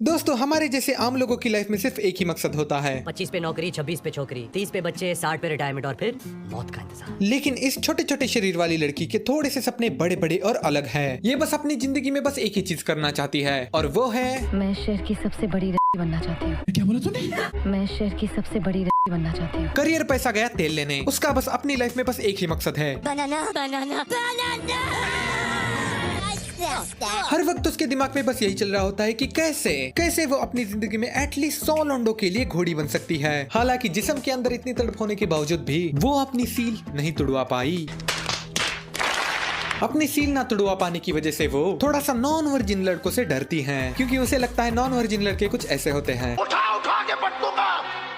दोस्तों हमारे जैसे आम लोगों की लाइफ में सिर्फ एक ही मकसद होता है 25 पे नौकरी, 26 पे छोकरी, 30 पे बच्चे, 60 पे रिटायरमेंट और फिर मौत का इंतजार। लेकिन इस छोटे छोटे शरीर वाली लड़की के थोड़े से सपने बड़े बड़े और अलग हैं। ये बस अपनी जिंदगी में बस एक ही चीज करना चाहती है और वो है मैं शहर की सबसे बड़ी रस्सी बनना चाहती हूँ। क्या बोला तूने? मैं शहर की सबसे बड़ी रस्सी बनना चाहती हूँ। करियर पैसा गया तेल लेने, उसका बस अपनी लाइफ में बस एक ही मकसद है बनाना बनाना बनाना। हर वक्त उसके दिमाग में बस यही चल रहा होता है कि कैसे वो अपनी जिंदगी में एटलीस्ट 100 लौंडों के लिए घोड़ी बन सकती है। हालांकि जिस्म के अंदर इतनी तड़प होने के बावजूद भी वो अपनी सील नहीं तुड़वा पाई। अपनी सील ना तुड़वा पाने की वजह से वो थोड़ा सा नॉन वर्जिन लड़कों से डरती हैं, क्योंकि उसे लगता है नॉन वर्जिन लड़के कुछ ऐसे होते हैं, उठा के पट दूंगा,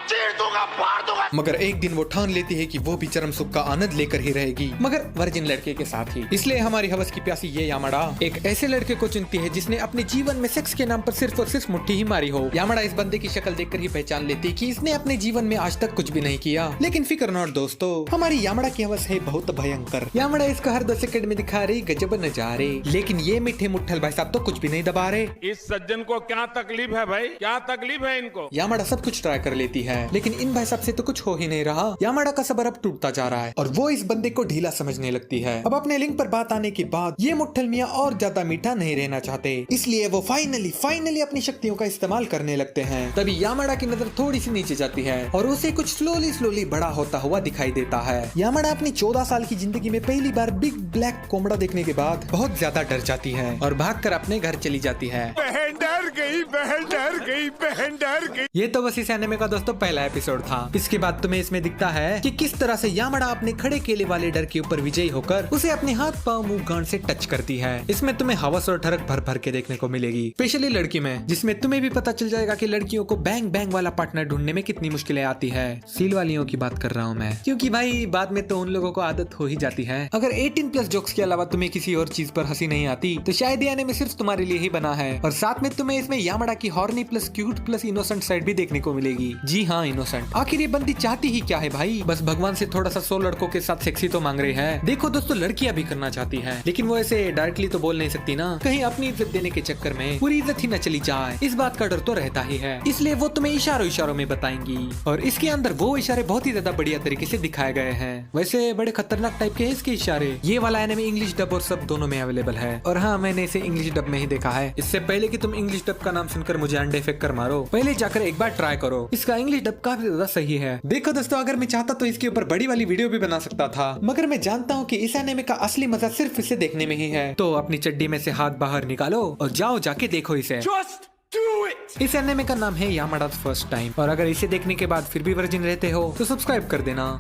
चीर दूंगा, फाड़ दूंगा। मगर एक दिन वो ठान लेती है कि वो भी चरम सुख का आनंद लेकर ही रहेगी, मगर वर्जिन लड़के के साथ ही। इसलिए हमारी हवस की प्यासी ये यामाडा एक ऐसे लड़के को चुनती है जिसने अपने जीवन में सेक्स के नाम पर सिर्फ और सिर्फ मुट्ठी ही मारी हो। यामाडा इस बंदे की शक्ल देखकर ही पहचान लेती कि इसने अपने जीवन में आज तक कुछ भी नहीं किया। लेकिन फिक्र नॉट दोस्तों, हमारी यामाडा की हवस है बहुत भयंकर। यामाडा इसको हर 10 सेकंड में दिखा रही गजब नजारे, लेकिन ये मीठे मुट्ठल भाई साहब तो कुछ भी नहीं दबा रहे। इस सज्जन को क्या तकलीफ है भाई, क्या तकलीफ है इनको? यामाडा सब कुछ ट्राई कर लेती है, लेकिन इन भाई साहब से तो कुछ हो ही नहीं रहा। यामाडा का सबर अब टूटता जा रहा है और वो इस बंदे को ढीला समझने लगती है। अब अपने लिंक पर बात आने के बाद ये मुट्ठल मियां और ज्यादा मीठा नहीं रहना चाहते, इसलिए वो फाइनली अपनी शक्तियों का इस्तेमाल करने लगते हैं। तभी यामाडा की नजर थोड़ी सी नीचे जाती है और उसे कुछ स्लोली बड़ा होता हुआ दिखाई देता है। यामाडा अपनी 14 साल की जिंदगी में पहली बार बिग ब्लैक कोमड़ा देखने के बाद बहुत ज्यादा डर जाती है और भागकर अपने घर चली जाती है। बहन डर गई, बहन डर गई, बहन डर गई। ये तो बस इस एनिमे का दोस्तों पहला एपिसोड था। इसके बाद तुम्हें इसमें दिखता है कि किस तरह से यामाडा अपने खड़े केले वाले डर के ऊपर विजयी होकर उसे अपने हाथ पांव मुंह गांड से टच करती है। इसमें तुम्हें हवस और ठरक भर भर के देखने को मिलेगी, स्पेशली लड़की में, जिसमें तुम्हें भी पता चल जाएगा कि लड़कियों को बैंग बैंग वाला पार्टनर ढूंढने में कितनी मुश्किलें आती है। सील वालियों की बात कर रहा हूँ मैं, क्योंकि भाई बाद में तो उन लोगों को आदत हो ही जाती है। अगर 18+ जोक्स के अलावा तुम्हें किसी और चीज पर हंसी नहीं आती तो शायद ये एनिमे सिर्फ तुम्हारे लिए ही बना है। और साथ में तुम्हें इसमें यामाडा की horny plus cute plus innocent side भी देखने को मिलेगी। जी हाँ, इनोसेंट। आखिर ये बंदी चाहती ही क्या है भाई? बस भगवान से थोड़ा सा 100 लड़कों के साथ सेक्सी तो मांग रही है। देखो दोस्तों, लड़कियां भी करना चाहती हैं, लेकिन वो ऐसे डायरेक्टली तो बोल नहीं सकती ना, कहीं अपनी इज्जत देने के चक्कर में पूरी इज्जत ही न चली जाए, इस बात का डर तो रहता ही है। इसलिए वो तुम्हें इशारों में बताएंगी और इसके अंदर वो इशारे बहुत ही ज्यादा बढ़िया तरीके से दिखाए गए हैं। वैसे बड़े खतरनाक टाइप के हैं इसके इशारे। ये वाला एनिमे इंग्लिश डब और सब दोनों में अवेलेबल है और हाँ, मैंने इसे इंग्लिश डब में ही देखा है। इससे पहले कि तुम इंग्लिश डब का नाम सुनकर मुझे अंडे फेंक कर मारो, पहले जाकर एक बार ट्राई करो। इसका इंग्लिश डब काफी ज्यादा सही है। देखो दोस्तों, अगर मैं चाहता तो इसके ऊपर बड़ी वाली वीडियो भी बना सकता था, मगर मैं जानता हूँ कि इस एनिमे का असली मजा सिर्फ इसे देखने में ही है। तो अपनी चड्डी में से हाथ बाहर निकालो और जाओ जाके देखो इसे। Just do it! इस एनिमे का नाम है यामाडा's फर्स्ट टाइम और अगर इसे देखने के बाद फिर भी वर्जिन रहते हो तो सब्सक्राइब कर देना।